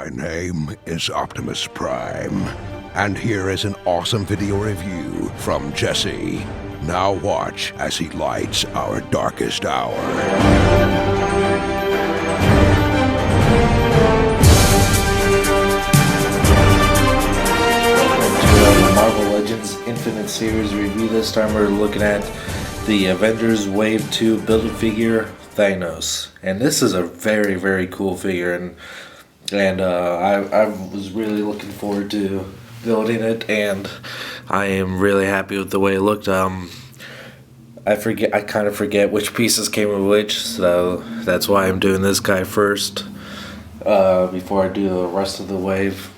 My name is Optimus Prime, and here is an awesome video review from Jesse. Now watch as he lights our darkest hour. Marvel Legends Infinite Series review. This time we're looking at the Avengers Wave 2 Build-A-Figure THANOS, and this is a very cool figure, and I was really looking forward to building it, and I am really happy with the way it looked. I kind of forget which pieces came with which, so that's why I'm doing this guy first before I do the rest of the wave.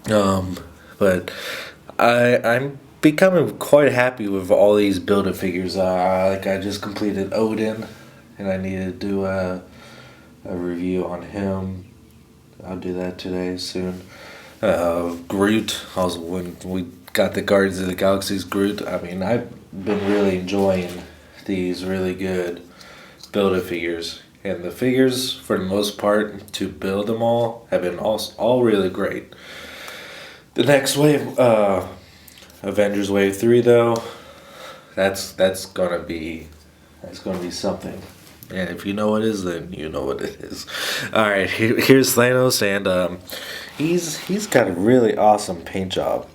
But I'm becoming quite happy with all these Build-A-Figures. I just completed Odin, and I need to do a review on him. I'll do that today soon. Groot, also when we got the Guardians of the Galaxy's Groot. I mean, I've been really enjoying these really good Build-A-Figures. And the figures, for the most part, to build them all, have been all really great. The next wave, Avengers Wave 3, though, that's gonna be something. And if you know what it is, then you know what it is. Alright, here's Thanos, and he's got a really awesome paint job.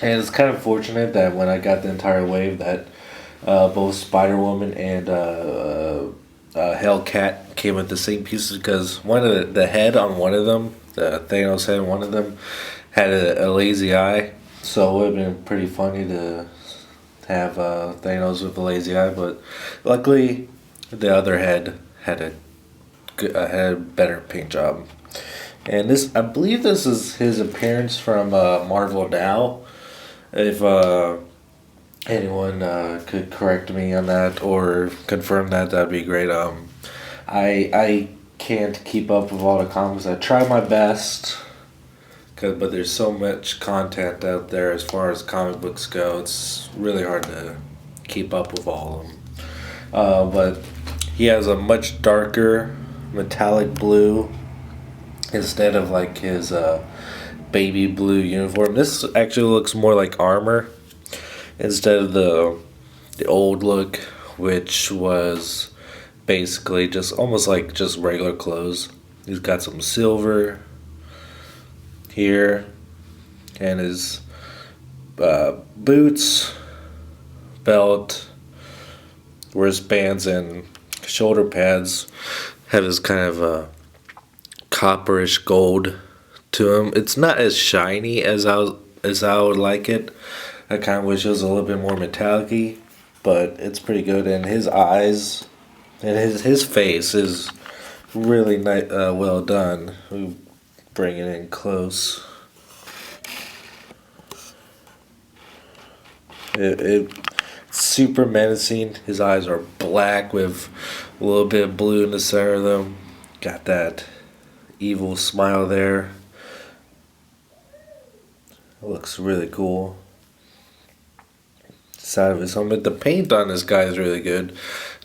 And it's kind of fortunate that when I got the entire wave that both Spider-Woman and Hellcat came with the same pieces, because one of the head on one of them, the Thanos head on one of them, had a lazy eye. So it would have been pretty funny to have Thanos with a lazy eye, but luckily the other head had a better paint job. And this, I believe this is his appearance from Marvel Now. If anyone could correct me on that or confirm that, that'd be great. I can't keep up with all the comics. I try my best, but there's so much content out there as far as comic books go. It's really hard to keep up with all of them. But he has a much darker metallic blue instead of like his baby blue uniform. This actually looks more like armor instead of the old look, which was basically just almost like just regular clothes. He's got some silver here, and his boots, belt, wristbands, and shoulder pads have this kind of copperish gold to them. It's not as shiny as I would like it. I kind of wish it was a little bit more metallic-y, but it's pretty good. And his eyes and his face is really well done. We bring it in close. It's super menacing. His eyes are black with a little bit of blue in the center of them. Got that evil smile there. It looks really cool. Side of his helmet. The paint on this guy is really good.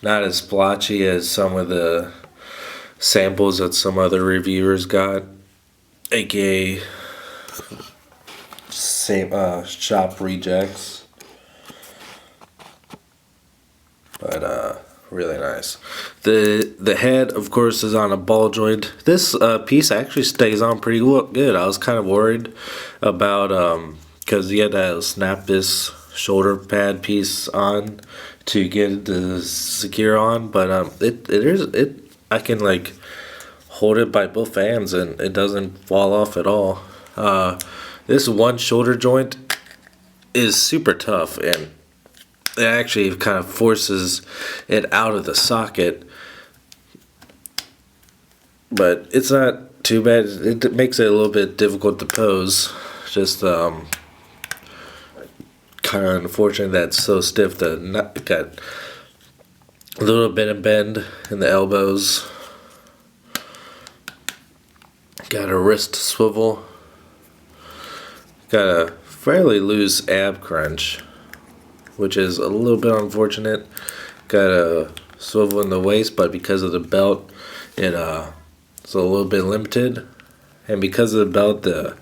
Not as splotchy as some of the samples that some other reviewers got, aka same shop rejects. But really nice. The head, of course, is on a ball joint. This piece actually stays on pretty good. I was kind of worried about because he had to snap this shoulder pad piece on to get it to secure on, but I can like hold it by both hands and it doesn't fall off at all. This one shoulder joint is super tough, and it actually kind of forces it out of the socket, but it's not too bad. It makes it a little bit difficult to pose. Just kind of unfortunate that it's so stiff. The nut got a little bit of bend in the elbows. Got a wrist swivel. Got a fairly loose ab crunch, which is a little bit unfortunate. Got a swivel in the waist, but because of the belt, it's a little bit limited. And because of the belt, the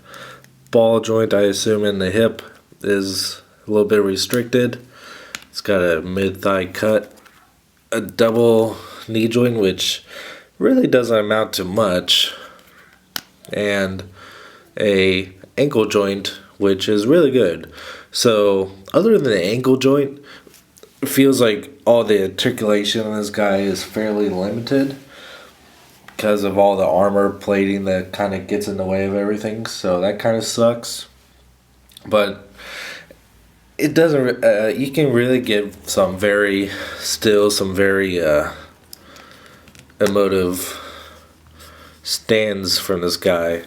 ball joint, I assume, in the hip is a little bit restricted. It's got a mid-thigh cut, a double knee joint, which really doesn't amount to much, and a ankle joint, which is really good. So other than the ankle joint, it feels like all the articulation on this guy is fairly limited because of all the armor plating that kind of gets in the way of everything. So that kind of sucks. But it doesn't. You can really get some very emotive stands from this guy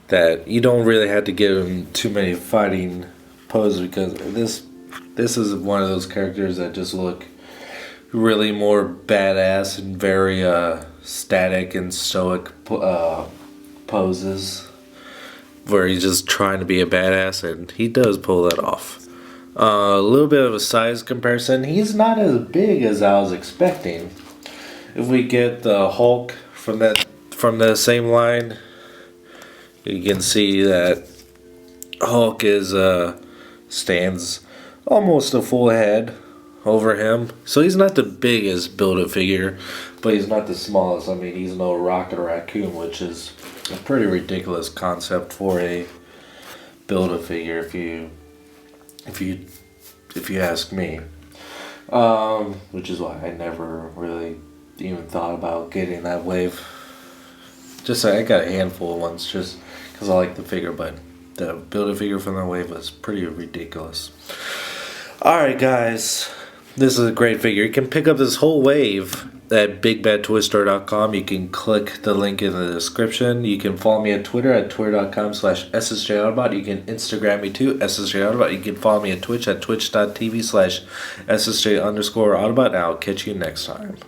that you don't really have to give him too many fighting poses, because this is one of those characters that just look really more badass and very static and stoic poses, where he's just trying to be a badass, and he does pull that off. A little bit of a size comparison. He's not as big as I was expecting. If we get the Hulk from the same line, you can see that Hulk stands almost a full head over him. So he's not the biggest Build-A-Figure, but he's not the smallest. I mean, he's no Rocket Raccoon, which is a pretty ridiculous concept for a Build-A-Figure, if you ask me. Which is why I never really even thought about getting that wave. Just I got a handful of ones just because I like the figure, but the Build-A-Figure from that wave was pretty ridiculous. Alright guys, this is a great figure. You can pick up this whole wave at bigbadtoystore.com. You can click the link in the description. You can follow me on Twitter at twitter.com/ssjautobot. You can Instagram me too, ssjautobot. You can follow me at Twitch at twitch.tv/ssj_Autobot. And I'll catch you next time.